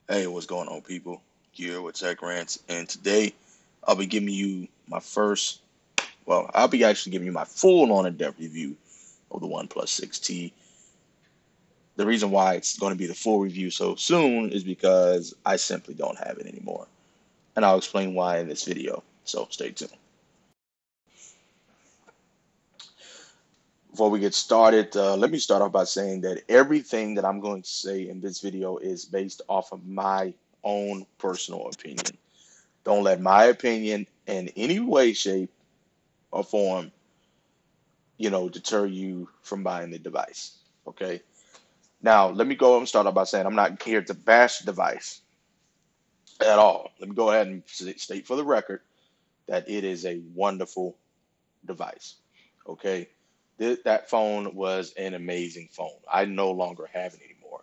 Hey, what's going on, people? Here with Tech Rants, and today I'll be giving you my first, I'll be actually giving you my full on in-depth review of the OnePlus 6T. The reason why it's going to be the full review so soon is because I simply don't have it anymore, and I'll explain why in this video, so stay tuned. Before we get started, let me start off by saying that everything that I'm going to say in this video is based off of my own personal opinion. Don't let my opinion in any way, shape, or form, deter you from buying the device. Okay. Now, let me go and start off by saying I'm not here to bash the device at all. Let me go ahead and state for the record that it is a wonderful device. Okay. That phone was an amazing phone. I no longer have it anymore.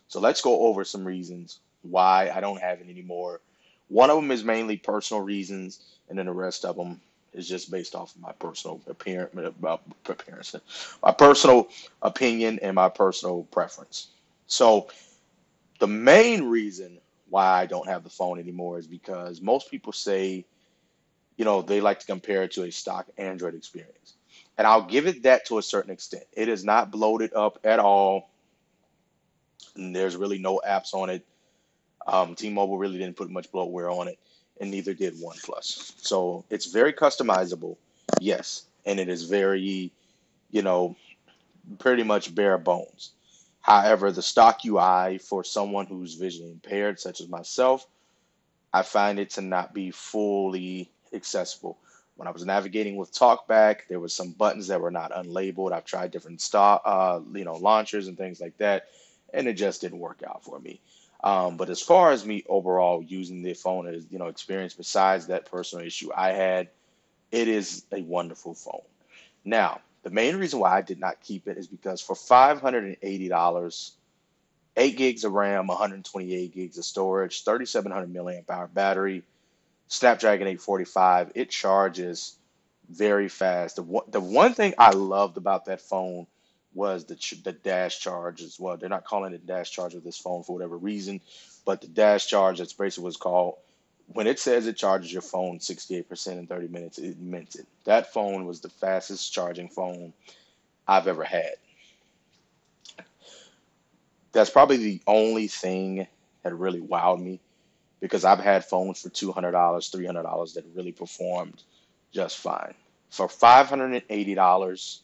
So let's go over some reasons why I don't have it anymore. One of them is mainly personal reasons, and then the rest of them is just based off of my personal appearance, my personal opinion, and my personal preference. So the main reason why I don't have the phone anymore is because most people say, they like to compare it to a stock Android experience. And I'll give it that to a certain extent. It is not bloated up at all. And there's really no apps on it. T-Mobile really didn't put much bloatware on it, and neither did OnePlus. So it's very customizable, yes, and it is very, you know, pretty much bare bones. However, the stock UI for someone who's visually impaired, such as myself, I find it to not be fully accessible. When I was navigating with TalkBack, there was some buttons that were not unlabeled. I've tried different launchers and things like that, and it just didn't work out for me. But as far as me overall using the phone as experience, besides that personal issue I had, it is a wonderful phone. Now, the main reason why I did not keep it is because for $580, 8 gigs of RAM, 128 gigs of storage, 3700 milliamp hour battery, Snapdragon 845. It charges very fast. The one thing I loved about that phone was the dash charge as well. They're not calling it dash charge of this phone for whatever reason, but the dash charge, that's basically what it's called. When it says it charges your phone 68% in 30 minutes, it meant it. That phone was the fastest charging phone I've ever had. That's probably the only thing that really wowed me because I've had phones for $200, $300 that really performed just fine. For $580,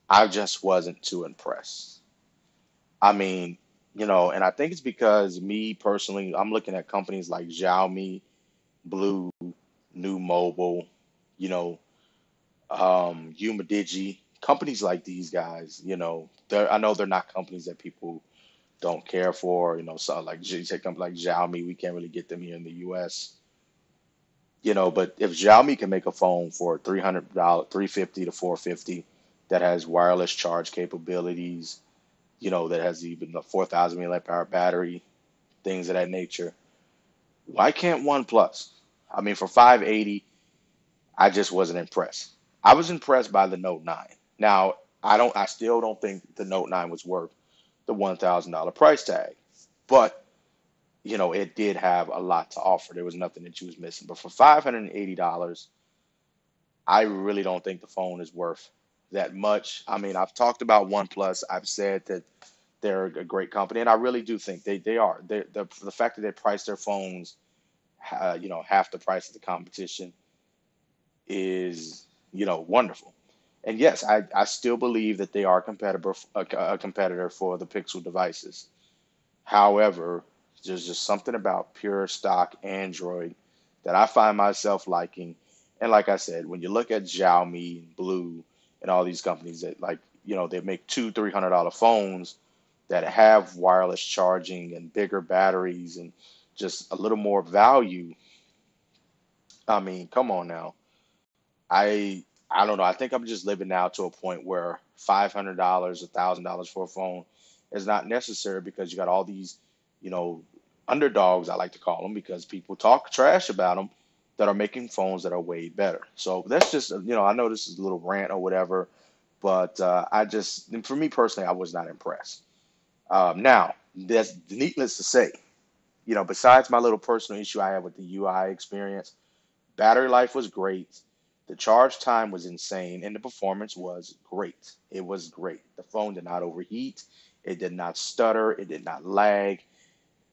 I just wasn't too impressed. I mean, and I think it's because me personally, I'm looking at companies like Xiaomi, Blue, New Mobile, you know, Umidigi, companies like these guys, I know they're not companies that people don't care for, so like you say companies like Xiaomi, we can't really get them here in the US. But if Xiaomi can make a phone for $300, 350 to 450 that has wireless charge capabilities, that has even a 4,000 milliamp hour battery, things of that nature, why can't OnePlus? I mean, for 580, I just wasn't impressed. I was impressed by the Note 9. Now, I still don't think the Note 9 was worth the $1,000 price tag, but it did have a lot to offer. There was nothing that you was missing. But for $580, I really don't think the phone is worth that much. I mean, I've talked about OnePlus. I've said that they're a great company, and I really do think they are. The fact that they price their phones, half the price of the competition is, wonderful. And yes, I still believe that they are a competitor for the Pixel devices. However, there's just something about pure stock Android that I find myself liking. And like I said, when you look at Xiaomi and Blue and all these companies that they make $200-300 phones that have wireless charging and bigger batteries and just a little more value. I mean, come on now. I don't know. I think I'm just living now to a point where $500, $1,000 for a phone is not necessary because you got all these, you know, underdogs, I like to call them, because people talk trash about them that are making phones that are way better. So that's just, I know this is a little rant or whatever, but I just, and for me personally, I was not impressed. Now, That's needless to say. Besides my little personal issue I have with the UI experience, battery life was great. The charge time was insane, and the performance was great. It was great. The phone did not overheat. It did not stutter. It did not lag.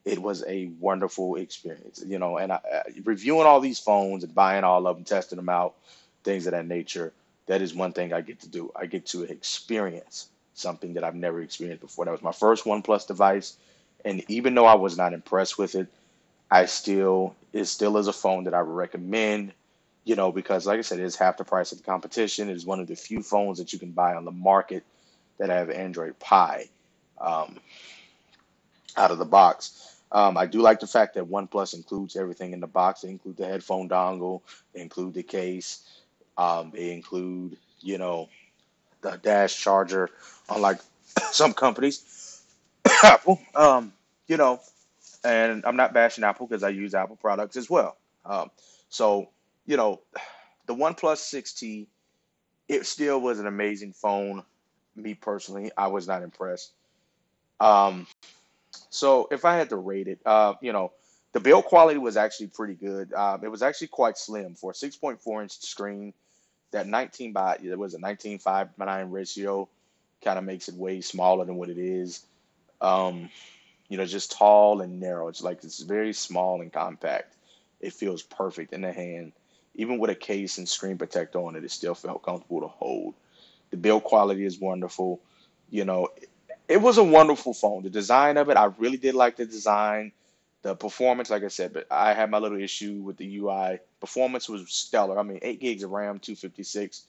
It was a wonderful experience. And reviewing all these phones and buying all of them, testing them out, things of that nature, that is one thing I get to do. I get to experience something that I've never experienced before. That was my first OnePlus device, and even though I was not impressed with it, it still is a phone that I would recommend, because like I said, it's half the price of the competition. It is one of the few phones that you can buy on the market that have Android Pie um, out of the box. I do like the fact that OnePlus includes everything in the box. They include the headphone dongle, they include the case, they include, the dash charger, unlike some companies, Apple, you know, and I'm not bashing Apple because I use Apple products as well. So, you know, the OnePlus 6T, it still was an amazing phone. Me personally, I was not impressed. Um, so if I had to rate it, the build quality was actually pretty good. It was actually quite slim for a 6.4-inch screen. That 19 by it was a 19:5:9 ratio, kind of makes it way smaller than what it is. Um, just tall and narrow. It's like it's very small and compact. It feels perfect in the hand. Even with a case and screen protector on it, it still felt comfortable to hold. The build quality is wonderful. You know, it was a wonderful phone. The design of it, I really did like the design. The performance, like I said, but I had my little issue with the UI. Performance was stellar. I mean, 8 gigs of RAM, 256,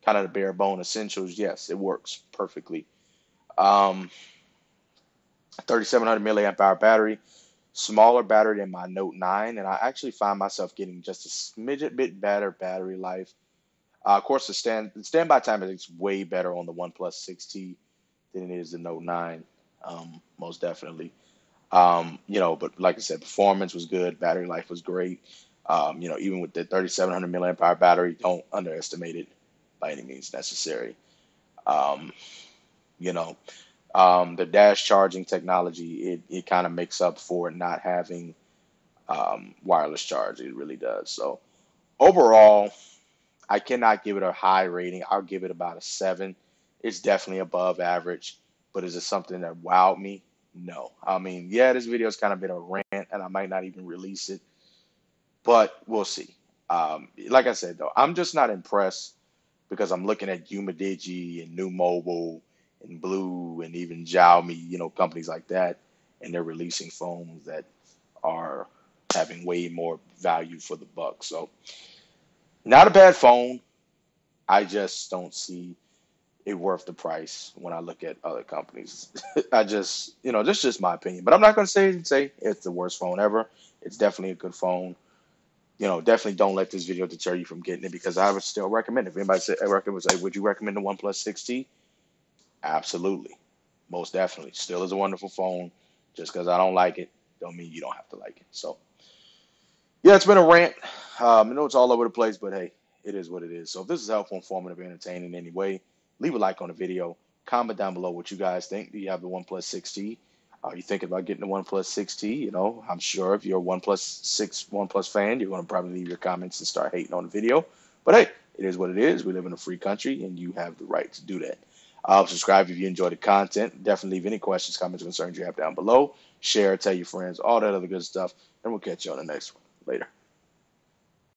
kind of the bare bone essentials. Yes, it works perfectly. Um, 3700 milliamp hour battery, smaller battery than my Note 9, and I actually find myself getting just a smidget bit better battery life. Of course, the standby time is way better on the OnePlus 6T than it is the Note 9, most definitely. But like I said, performance was good, battery life was great. Even with the 3700 milliamp hour battery, don't underestimate it by any means necessary. Um, you know, the dash charging technology, it kind of makes up for not having wireless charge. It really does. So overall, I cannot give it a high rating. I'll give it about a 7. It's definitely above average, but is it something that wowed me? No. I mean, yeah, this video's kind of been a rant, and I might not even release it, but we'll see. Like I said, though, I'm just not impressed because I'm looking at Umidigi and New Mobile and Blue and even Xiaomi, companies like that, and they're releasing phones that are having way more value for the buck. So, not a bad phone. I just don't see it worth the price when I look at other companies. I just, that's just my opinion. But I'm not going to say it's the worst phone ever. It's definitely a good phone. Definitely don't let this video deter you from getting it because I would still recommend it. If anybody said, would say, would you recommend the OnePlus 6T? Absolutely. Most definitely. Still is a wonderful phone. Just because I don't like it, don't mean you don't have to like it. So, yeah, it's been a rant. I know it's all over the place, but hey, it is what it is. So if this is helpful, informative, entertaining in any way, leave a like on the video. Comment down below what you guys think. Do you have the OnePlus 6T? Are you thinking about getting the OnePlus 6T? I'm sure if you're a OnePlus fan, you're going to probably leave your comments and start hating on the video. But hey, it is what it is. We live in a free country, and you have the right to do that. Subscribe if you enjoy the content. Definitely leave any questions, comments, or concerns you have down below. Share, tell your friends, all that other good stuff. And we'll catch you on the next one. Later.